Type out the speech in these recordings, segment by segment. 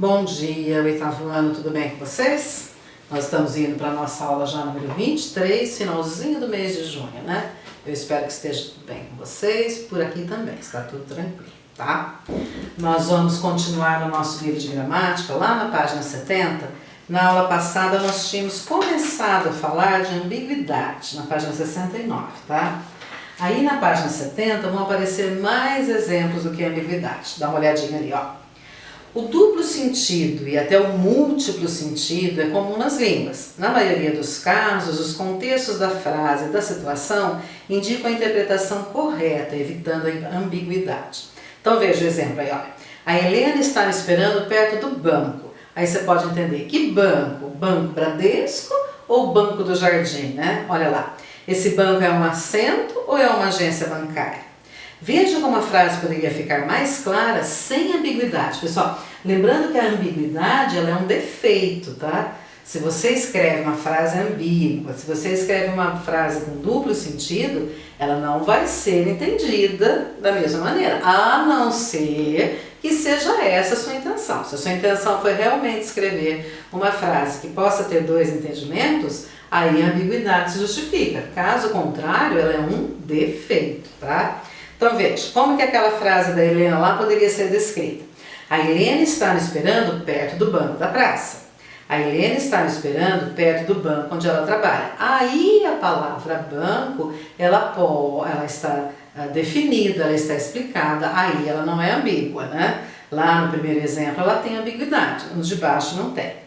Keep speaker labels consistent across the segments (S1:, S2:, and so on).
S1: Bom dia, oitavo ano, tudo bem com vocês? Nós estamos indo para a nossa aula já número 23, finalzinho do mês de junho, né? Eu espero que esteja tudo bem com vocês, por aqui também, está tudo tranquilo, tá? Nós vamos continuar no nosso livro de gramática, lá na página 70. Na aula passada nós tínhamos começado a falar de ambiguidade, na página 69, tá? Aí na página 70 vão aparecer mais exemplos do que ambiguidade. Dá uma olhadinha ali, ó. O duplo sentido e até o múltiplo sentido é comum nas línguas. Na maioria dos casos, os contextos da frase e da situação indicam a interpretação correta, evitando a ambiguidade. Então veja o exemplo aí, olha. A Helena está me esperando perto do banco. Aí você pode entender, que banco? Banco Bradesco ou Banco do Jardim, né? Olha lá, esse banco é um assento ou é uma agência bancária? Veja como a frase poderia ficar mais clara sem ambiguidade. Pessoal, lembrando que a ambiguidade ela é um defeito, tá? Se você escreve uma frase ambígua, se você escreve uma frase com duplo sentido, ela não vai ser entendida da mesma maneira, a não ser que seja essa a sua intenção. Se a sua intenção foi realmente escrever uma frase que possa ter dois entendimentos, aí a ambiguidade se justifica. Caso contrário, ela é um defeito, tá? Então veja, como que aquela frase da Helena lá poderia ser descrita? A Helena está me esperando perto do banco da praça. A Helena está me esperando perto do banco onde ela trabalha. Aí a palavra banco, ela está definida, ela está explicada, aí ela não é ambígua, né? Lá no primeiro exemplo ela tem ambiguidade, nos de baixo não tem.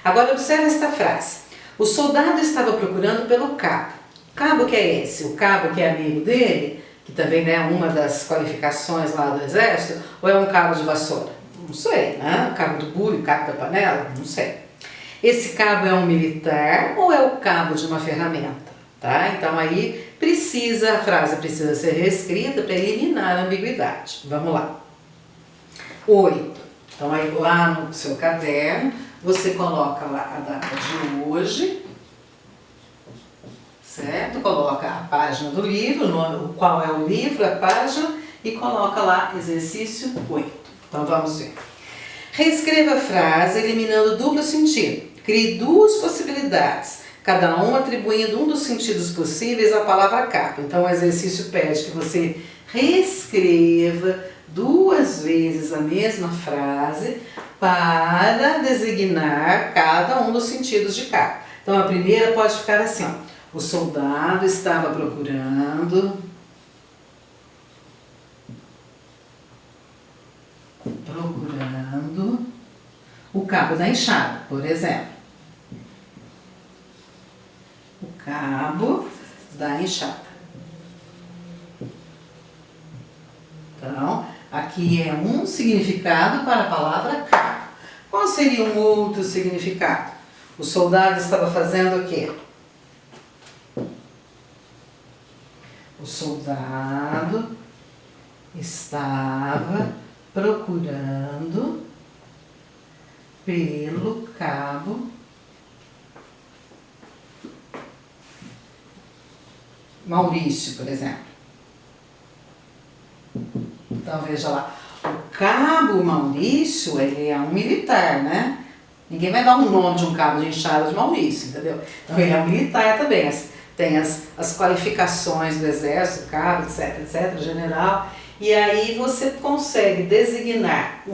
S1: Agora observe esta frase. O soldado estava procurando pelo cabo. Cabo que é esse? O cabo que é amigo dele? Que também é uma das qualificações lá do exército, ou é um cabo de vassoura? Não sei, né? O cabo do bule, o cabo da panela? Não sei. Esse cabo é um militar ou é o cabo de uma ferramenta? Tá? Então aí a frase precisa ser reescrita para eliminar a ambiguidade. Vamos lá. 8. Então aí lá no seu caderno, você coloca lá a data de hoje, certo? Coloca a página do livro, qual é o livro, a página, e coloca lá exercício 8. Então vamos ver. Reescreva a frase eliminando o duplo sentido. Crie duas possibilidades, cada uma atribuindo um dos sentidos possíveis à palavra cabo. Então o exercício pede que você reescreva duas vezes a mesma frase para designar cada um dos sentidos de cabo. Então a primeira pode ficar assim, ó. O soldado estava procurando o cabo da enxada, por exemplo. O cabo da enxada. Então, aqui é um significado para a palavra cabo. Qual seria um outro significado? O soldado estava fazendo o quê? O soldado estava procurando pelo cabo Maurício, por exemplo. Então veja lá, o cabo Maurício, ele é um militar, né? Ninguém vai dar um nome de um cabo de enxada de Maurício, entendeu? Então ele é um militar também, tem as qualificações do exército, cabo, etc, general, e aí você consegue designar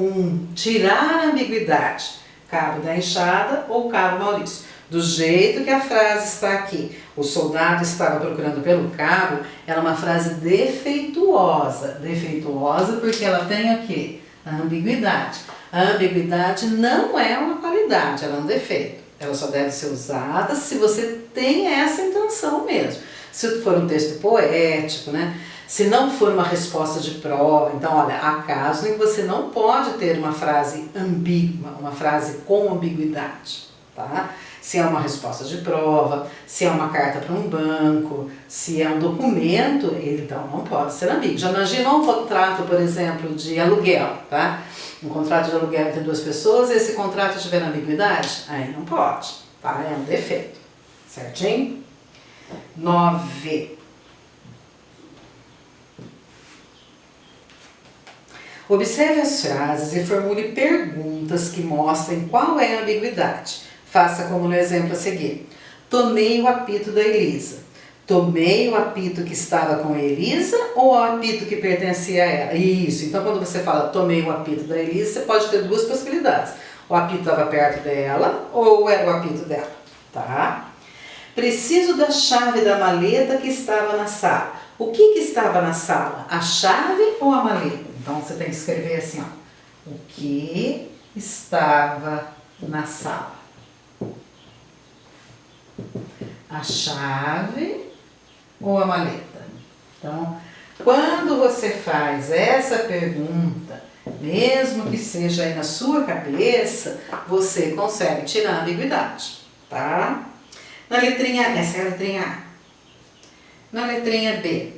S1: tirar a ambiguidade, cabo da enxada ou cabo Maurício. Do jeito que a frase está aqui, o soldado estava procurando pelo cabo, ela é uma frase defeituosa. Defeituosa porque ela tem o quê? A ambiguidade. A ambiguidade não é uma qualidade, ela é um defeito. Ela só deve ser usada se você tem essa intenção mesmo. Se for um texto poético, né? Se não for uma resposta de prova, então olha, há casos em que você não pode ter uma frase ambígua, uma frase com ambiguidade, tá? Se é uma resposta de prova, se é uma carta para um banco, se é um documento, ele então não pode ser ambíguo. Já imaginou um contrato, por exemplo, de aluguel, tá? Um contrato de aluguel entre duas pessoas e esse contrato tiver ambiguidade? Aí não pode, tá? É um defeito, certinho? 9. Observe as frases e formule perguntas que mostrem qual é a ambiguidade. Faça como no exemplo a seguir. Tomei o apito da Elisa. Tomei o apito que estava com a Elisa ou o apito que pertencia a ela? Isso, então quando você fala tomei o apito da Elisa, você pode ter duas possibilidades. O apito estava perto dela ou era o apito dela, tá? Preciso da chave da maleta que estava na sala. O que estava na sala? A chave ou a maleta? Então você tem que escrever assim, ó. O que estava na sala? A chave ou a maleta? Então, quando você faz essa pergunta, mesmo que seja aí na sua cabeça, você consegue tirar a ambiguidade, tá? Na letrinha, essa é a letrinha A. Na letrinha B.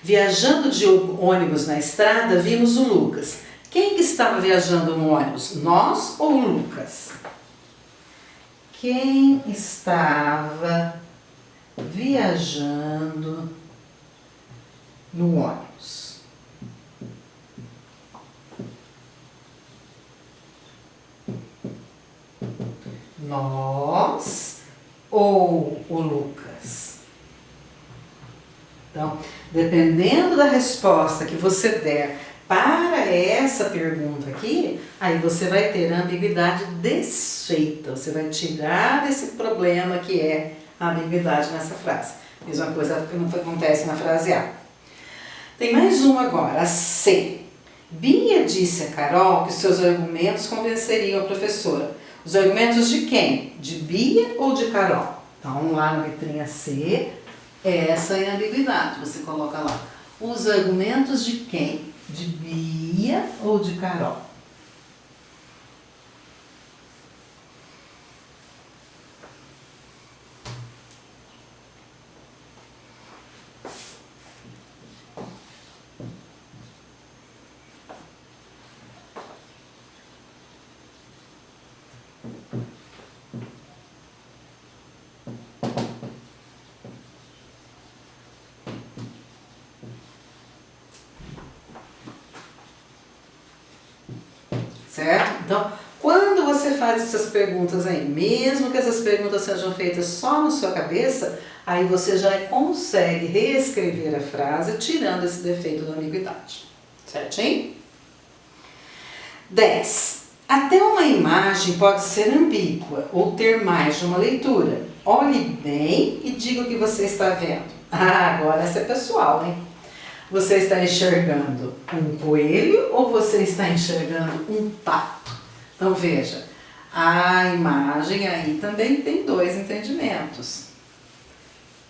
S1: Viajando de ônibus na estrada, vimos o Lucas. Quem que estava viajando no ônibus? Nós ou o Lucas? Quem estava viajando no ônibus? Nós ou o Lucas? Então, dependendo da resposta que você der para essa pergunta aqui, aí você vai ter a ambiguidade desfeita. Você vai tirar esse problema que é a ambiguidade nessa frase. Mesma coisa que acontece na frase A. Tem mais uma agora, a C. Bia disse a Carol que seus argumentos convenceriam a professora. Os argumentos de quem? De Bia ou de Carol? Então, lá na letrinha C, essa é a ambiguidade. Você coloca lá. Os argumentos de quem? De Bia ou de Carol? Certo? Então, quando você faz essas perguntas aí, mesmo que essas perguntas sejam feitas só na sua cabeça, aí você já consegue reescrever a frase tirando esse defeito da ambiguidade. Certinho? 10. Até uma imagem pode ser ambígua ou ter mais de uma leitura. Olhe bem e diga o que você está vendo. Ah, agora essa é pessoal, hein? Você está enxergando um coelho ou você está enxergando um pato? Então veja, a imagem aí também tem dois entendimentos,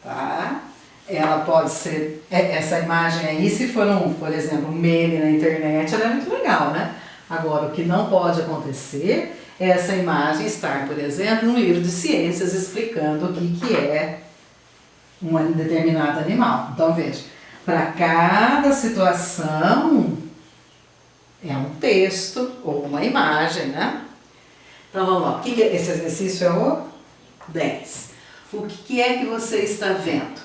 S1: tá? Ela pode ser, essa imagem aí, se for por exemplo, um meme na internet, ela é muito legal, né? Agora, o que não pode acontecer é essa imagem estar, por exemplo, num livro de ciências explicando o que é um determinado animal. Então veja, para cada situação é um texto ou uma imagem, né? Então vamos lá, esse exercício é o 10. O que é que você está vendo?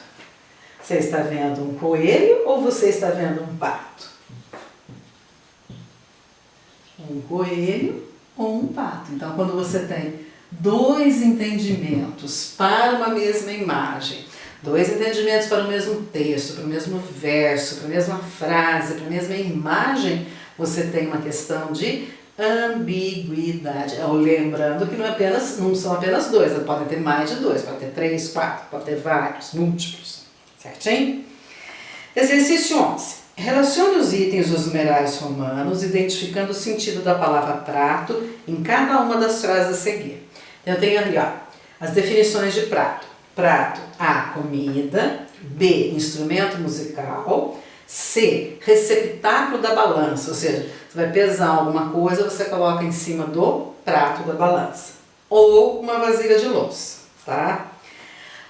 S1: Você está vendo um coelho ou você está vendo um pato? Um coelho ou um pato. Então quando você tem dois entendimentos para uma mesma imagem, dois entendimentos para o mesmo texto, para o mesmo verso, para a mesma frase, para a mesma imagem, você tem uma questão de ambiguidade. Lembrando que não são apenas dois, podem ter mais de dois, pode ter 3, 4, pode ter vários, múltiplos. Certinho? Exercício 11. Relacione os itens dos numerais romanos, identificando o sentido da palavra prato em cada uma das frases a seguir. Eu tenho ali, ó, as definições de prato. Prato, A, comida. B, instrumento musical. C, receptáculo da balança, ou seja, você vai pesar alguma coisa, você coloca em cima do prato da balança. Ou uma vasilha de louça, tá?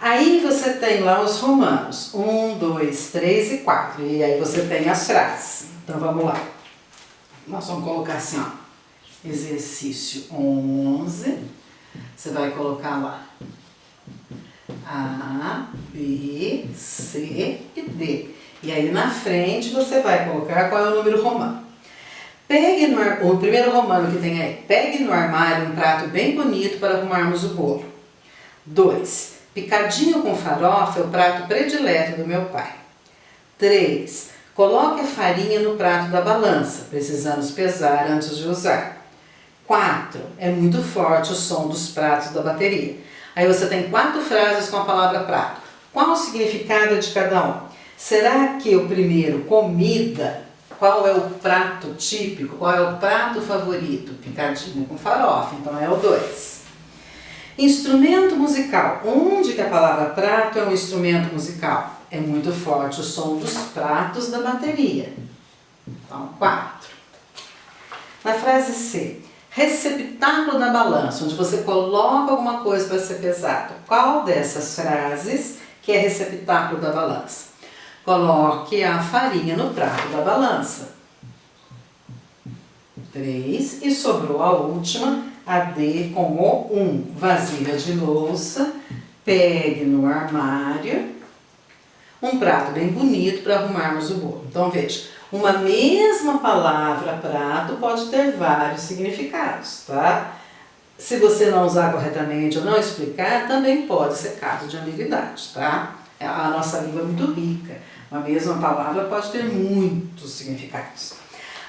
S1: Aí você tem lá os romanos, 1, 2, 3 e 4, e aí você tem as frases. Então vamos lá. Nós vamos colocar assim, ó, exercício 11, você vai colocar lá A, B, C e D. E aí na frente você vai colocar qual é o número romano. O primeiro romano que tem aí. Pegue no armário um prato bem bonito para arrumarmos o bolo. 2. Picadinho com farofa é o prato predileto do meu pai. 3. Coloque a farinha no prato da balança. Precisamos pesar antes de usar. 4. É muito forte o som dos pratos da bateria. Aí você tem 4 frases com a palavra prato. Qual o significado de cada um? Será que o primeiro, comida, qual é o prato típico? Qual é o prato favorito? Picadinho com farofa, então é o 2. Instrumento musical. Onde que a palavra prato é um instrumento musical? É muito forte o som dos pratos da bateria. Então, 4. Na frase C. Receptáculo da balança, onde você coloca alguma coisa para ser pesado. Qual dessas frases que é receptáculo da balança? Coloque a farinha no prato da balança. 3. E sobrou a última, a D com o 1. Vasilha de louça, pegue no armário um prato bem bonito para arrumarmos o bolo. Então veja, uma mesma palavra prato pode ter vários significados, tá? Se você não usar corretamente ou não explicar, também pode ser caso de ambiguidade, tá? A nossa língua é muito rica. Uma mesma palavra pode ter muitos significados.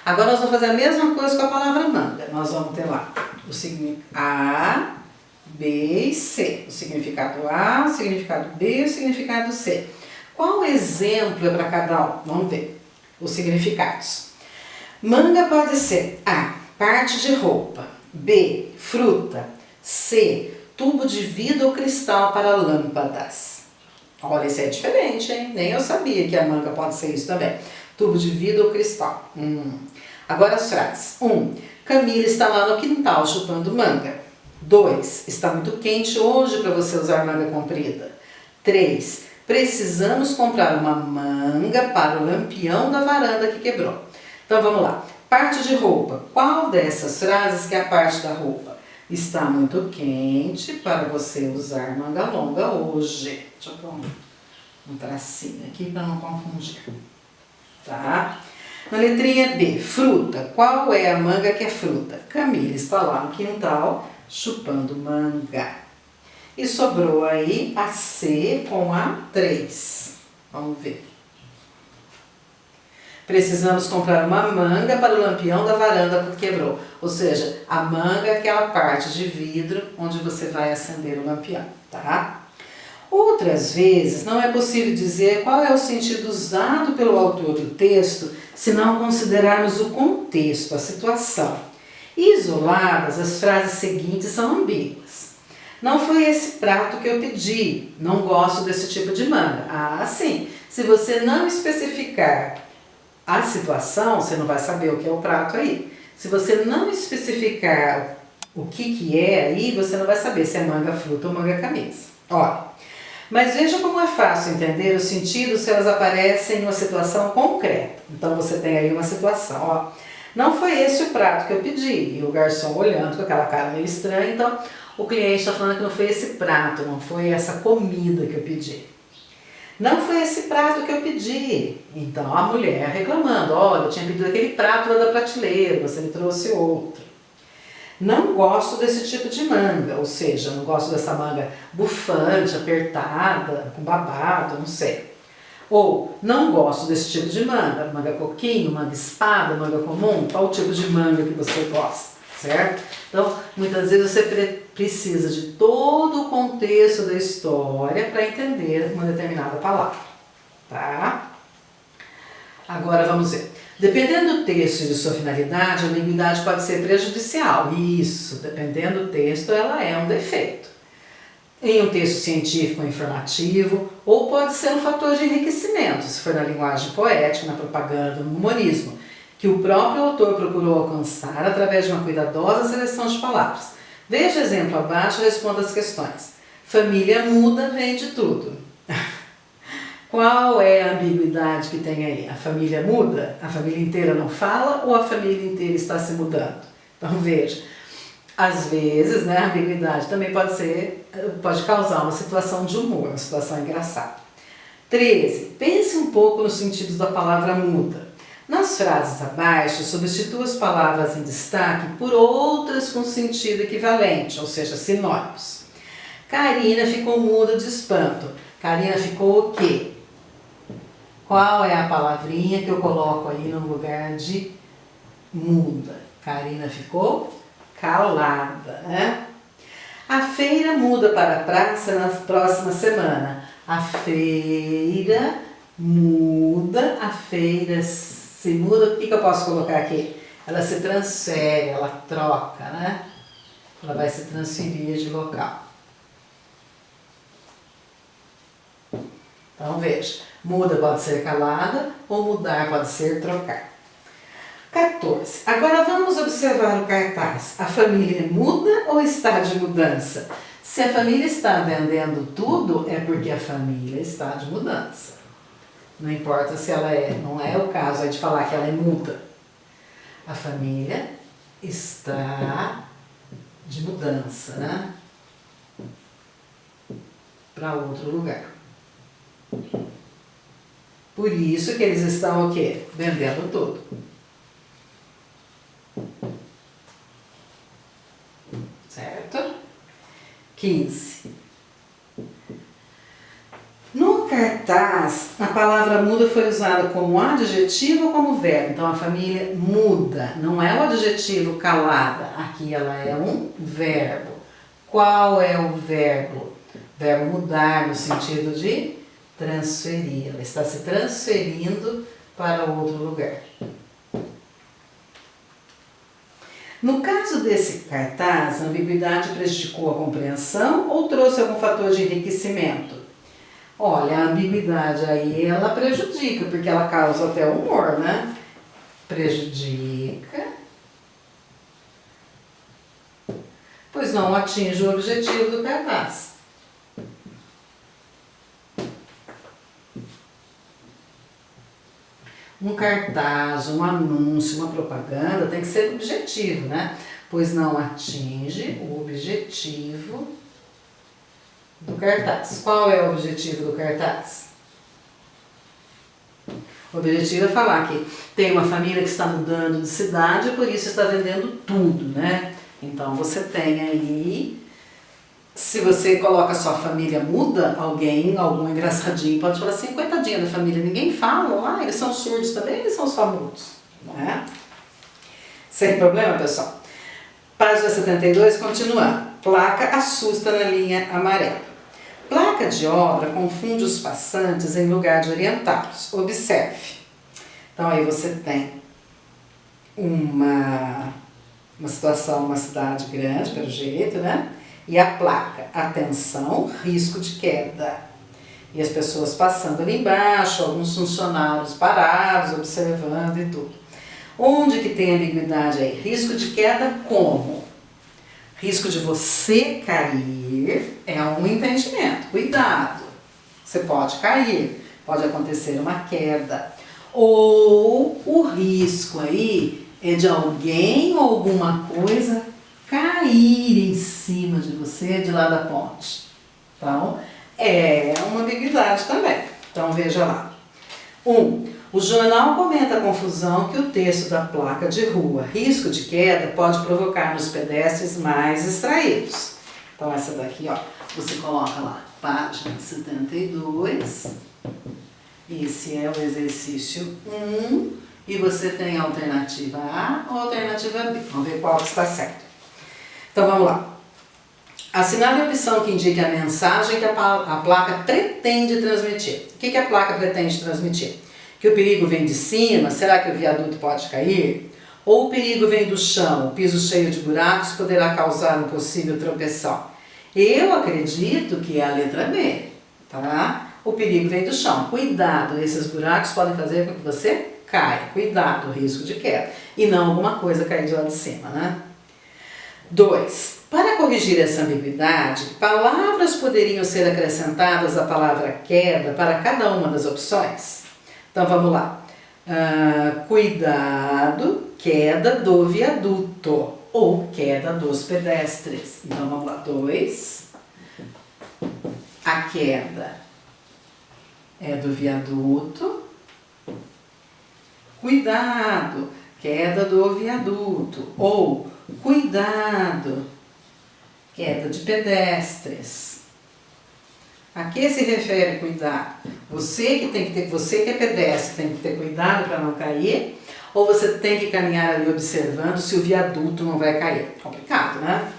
S1: Agora nós vamos fazer a mesma coisa com a palavra manga. Nós vamos ter lá o significado A, B e C. O significado A, o significado B e o significado C. Qual exemplo é para cada um? Vamos ver os significados. Manga pode ser A, parte de roupa. B, fruta. C, tubo de vidro ou cristal para lâmpadas. Olha, isso é diferente, hein? Nem eu sabia que a manga pode ser isso também. Tubo de vidro ou cristal. Agora as frases. 1. Camila está lá no quintal chupando manga. 2. Está muito quente hoje para você usar manga comprida. 3. Precisamos comprar uma manga para o lampião da varanda que quebrou. Então vamos lá. Parte de roupa. Qual dessas frases que é a parte da roupa? Está muito quente para você usar manga longa hoje. Deixa eu pôr um tracinho aqui para não confundir. Tá? Na letrinha B, fruta. Qual é a manga que é fruta? Camila está lá no quintal chupando manga. E sobrou aí a C com a 3. Vamos ver. Precisamos comprar uma manga para o lampião da varanda que quebrou. Ou seja, a manga é aquela parte de vidro onde você vai acender o lampião, tá? Outras vezes não é possível dizer qual é o sentido usado pelo autor do texto se não considerarmos o contexto, a situação. Isoladas, as frases seguintes são ambíguas. Não foi esse prato que eu pedi, não gosto desse tipo de manga. Ah, sim, se você não especificar a situação, você não vai saber o que é o prato aí. Se você não especificar o que é aí, você não vai saber se é manga fruta ou manga camisa. Olha, mas veja como é fácil entender o sentido se elas aparecem em uma situação concreta. Então você tem aí uma situação, ó. Não foi esse o prato que eu pedi. E o garçom olhando com aquela cara meio estranha, então o cliente está falando que não foi esse prato, não foi essa comida que eu pedi. Não foi esse prato que eu pedi. Então a mulher reclamando, olha, eu tinha pedido aquele prato lá da prateleira, você me trouxe outro. Não gosto desse tipo de manga, ou seja, não gosto dessa manga bufante, apertada, com babado, não sei. Ou, não gosto desse tipo de manga, manga coquinho, manga espada, manga comum, qual tipo de manga que você gosta, certo? Então, muitas vezes você precisa de todo o contexto da história para entender uma determinada palavra, tá? Agora vamos ver. Dependendo do texto e de sua finalidade, a ambiguidade pode ser prejudicial. Isso, dependendo do texto, ela é um defeito. Em um texto científico ou informativo, ou pode ser um fator de enriquecimento, se for na linguagem poética, na propaganda, no humorismo, que o próprio autor procurou alcançar através de uma cuidadosa seleção de palavras. Veja o exemplo abaixo e responda as questões. Família muda vem de tudo. Qual é a ambiguidade que tem aí? A família muda? A família inteira não fala ou a família inteira está se mudando? Então veja, às vezes, né, a ambiguidade também pode causar uma situação de humor, uma situação engraçada. 13. Pense um pouco nos sentidos da palavra muda. Nas frases abaixo, substitua as palavras em destaque por outras com sentido equivalente, ou seja, sinônimos. Karina ficou muda de espanto. Karina ficou o quê? Qual é a palavrinha que eu coloco aí no lugar de muda? Karina ficou calada, né? A feira muda para a praça na próxima semana. A feira muda, a feira se muda. O que eu posso colocar aqui? Ela se transfere, ela troca, né? Ela vai se transferir de local. Então veja, muda pode ser calada ou mudar pode ser trocar. 14. Agora vamos observar o cartaz. A família muda ou está de mudança? Se a família está vendendo tudo, é porque a família está de mudança. Não importa se ela é, não é o caso aí de falar que ela é muda. A família está de mudança, né? Para outro lugar. Por isso que eles estão o quê? Vendendo tudo. Certo? 15. No cartaz, a palavra muda foi usada como adjetivo ou como verbo. Então, a família muda. Não é o adjetivo calada. Aqui ela é um verbo. Qual é o verbo? Verbo mudar no sentido de transferir. Ela está se transferindo para outro lugar. No caso desse cartaz, a ambiguidade prejudicou a compreensão ou trouxe algum fator de enriquecimento? Olha, a ambiguidade aí ela prejudica, porque ela causa até humor, né? Prejudica, pois não atinge o objetivo do cartaz. Um cartaz, um anúncio, uma propaganda tem que ser objetivo, né? Pois não atinge o objetivo do cartaz. Qual é o objetivo do cartaz? O objetivo é falar que tem uma família que está mudando de cidade e por isso está vendendo tudo, né? Então você tem aí, se você coloca só família muda, algum engraçadinho pode falar assim, coitadinha da família, ninguém fala lá, eles são surdos também, eles são só mudos, né? Sem problema, pessoal. Página 72, continuando. Placa assusta na linha amarela. Placa de obra confunde os passantes em lugar de orientá-los. Observe. Então aí você tem uma situação, uma cidade grande, pelo jeito, né? E a placa, atenção, risco de queda. E as pessoas passando ali embaixo, alguns funcionários parados, observando e tudo. Onde que tem ambiguidade aí? Risco de queda como? Risco de você cair é um impedimento. Cuidado, você pode cair, pode acontecer uma queda. Ou o risco aí é de alguém ou alguma coisa cair em cima de você de lá da ponte. Então, é uma ambiguidade também. Então, veja lá. 1. O jornal comenta a confusão que o texto da placa de rua, risco de queda, pode provocar nos pedestres mais distraídos. Então, essa daqui, ó, você coloca lá, página 72. Esse é o exercício 1. E você tem a alternativa A ou a alternativa B. Vamos ver qual que está certo. Então, vamos lá. Assinale a opção que indique a mensagem que a placa pretende transmitir. O que a placa pretende transmitir? Que o perigo vem de cima, será que o viaduto pode cair? Ou o perigo vem do chão, o piso cheio de buracos poderá causar um possível tropeção? Eu acredito que é a letra B, tá? O perigo vem do chão. Cuidado, esses buracos podem fazer com que você caia. Cuidado, risco de queda. E não alguma coisa cair de lá de cima, né? 2. Para corrigir essa ambiguidade, palavras poderiam ser acrescentadas à palavra queda para cada uma das opções? Então vamos lá. Cuidado, queda do viaduto ou queda dos pedestres. Então vamos lá. 2. A queda é do viaduto. Cuidado, queda do viaduto. Ou cuidado, queda de pedestres. A que se refere cuidado? Você que é pedestre tem que ter cuidado para não cair, ou você tem que caminhar ali observando se o viaduto não vai cair? Complicado, né?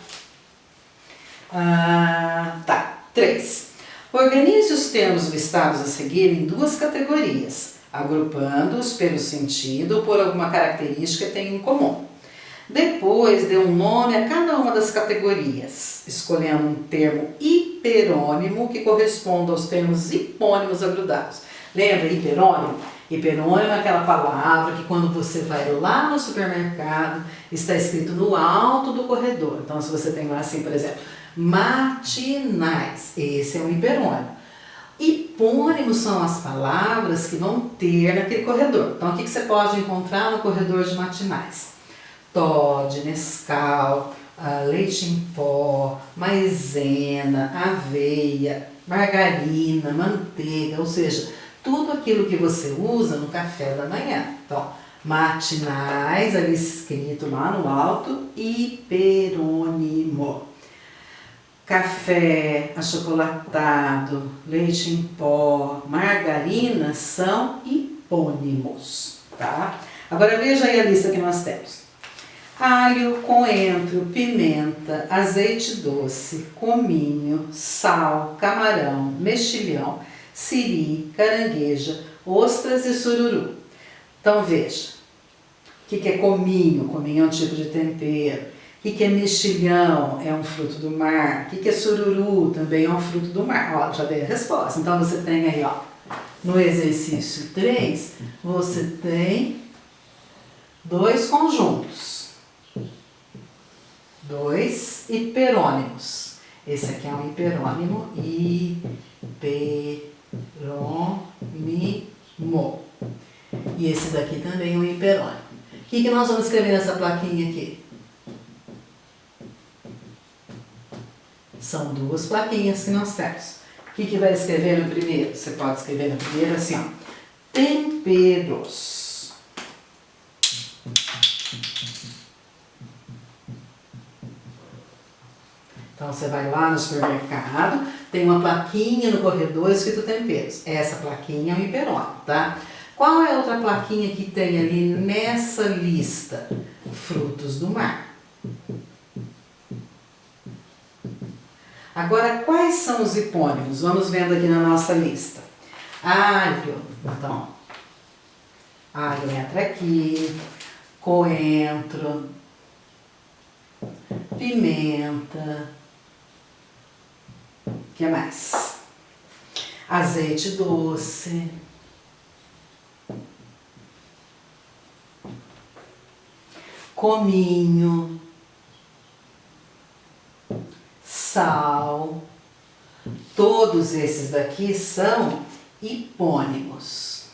S1: Tá. 3. Organize os termos listados a seguir em 2 categorias, agrupando-os pelo sentido ou por alguma característica que tenham em comum. Depois, dê um nome a cada uma das categorias, escolhendo um termo hiperônimo que corresponda aos termos hipônimos agrupados. Lembra hiperônimo? Hiperônimo é aquela palavra que quando você vai lá no supermercado, está escrito no alto do corredor. Então, se você tem lá assim, por exemplo, matinais, esse é um hiperônimo. Hipônimos são as palavras que vão ter naquele corredor. Então, o que você pode encontrar no corredor de matinais? Toddy, Nescau, leite em pó, maisena, aveia, margarina, manteiga, ou seja, tudo aquilo que você usa no café da manhã. Então, matinais, ali escrito lá no alto, hiperônimo. Café, achocolatado, leite em pó, margarina são hipônimos, tá? Agora veja aí a lista que nós temos. Alho, coentro, pimenta, azeite doce, cominho, sal, camarão, mexilhão, siri, carangueja, ostras e sururu. Então veja, o que é cominho? Cominho é um tipo de tempero. O que é mexilhão? É um fruto do mar. O que é sururu? Também é um fruto do mar. Ó, já dei a resposta. Então você tem aí, ó, no exercício 3, você tem 2 conjuntos. 2 hiperônimos. Esse aqui é um hiperônimo. Hiperônimo. E esse daqui também é um hiperônimo. O que nós vamos escrever nessa plaquinha aqui? São 2 plaquinhas que nós temos. O que vai escrever no primeiro? Você pode escrever no primeiro assim, ó. Temperos. Então você vai lá no supermercado, tem uma plaquinha no corredor escrito temperos. Essa plaquinha é um hiperônimo, tá? Qual é a outra plaquinha que tem ali nessa lista? Frutos do mar. Agora, quais são os hipônimos? Vamos vendo aqui na nossa lista. Alho, então, alho entra aqui, coentro, pimenta, o que mais? Azeite doce, cominho, sal, todos esses daqui são hipônimos.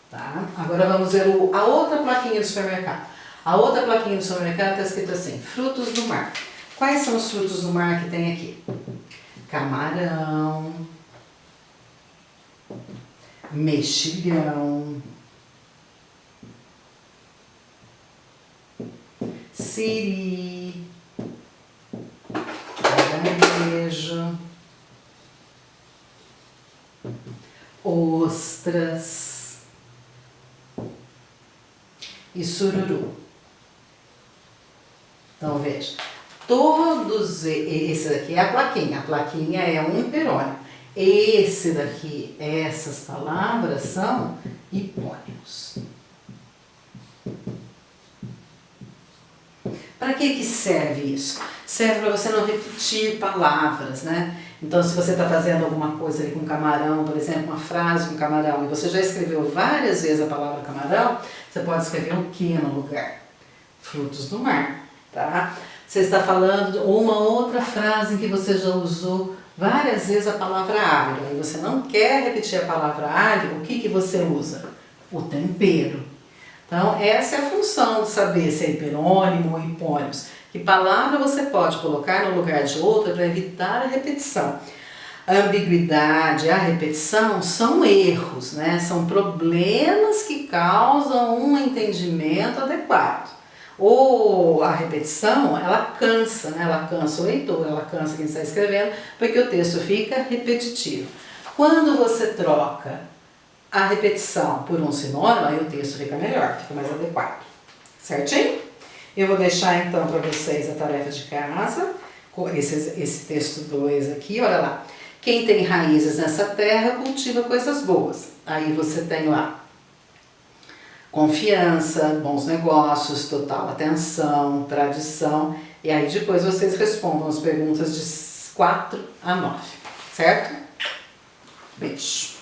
S1: Tá? Agora vamos ver a outra plaquinha do supermercado. A outra plaquinha do supermercado está escrito assim, frutos do mar. Quais são os frutos do mar que tem aqui? Camarão, mexilhão, siri, caranguejo, ostras e sururu. Então veja, todos esse daqui é a plaquinha é um hiperônimo. Esse daqui, essas palavras são hipônimos. Para que serve isso? Serve para você não repetir palavras, né? Então, se você está fazendo alguma coisa ali com camarão, por exemplo, uma frase com camarão, e você já escreveu várias vezes a palavra camarão, você pode escrever o que no lugar? Frutos do mar, tá? Você está falando uma outra frase em que você já usou várias vezes a palavra alho, e você não quer repetir a palavra alho, o que você usa? O tempero. Então, essa é a função de saber se é hiperônimo ou hipônimos. Que palavra você pode colocar no lugar de outra para evitar a repetição. A ambiguidade, a repetição são erros, né? São problemas que causam um entendimento adequado. Ou a repetição, ela cansa, né? Ela cansa o leitor, ela cansa quem está escrevendo, porque o texto fica repetitivo. Quando você troca a repetição por um sinônimo, aí o texto fica melhor, fica mais adequado. Certinho? Eu vou deixar então para vocês a tarefa de casa, esse texto 2 aqui, olha lá. Quem tem raízes nessa terra cultiva coisas boas. Aí você tem lá confiança, bons negócios, total atenção, tradição. E aí depois vocês respondam as perguntas de 4 a 9, certo? Beijo.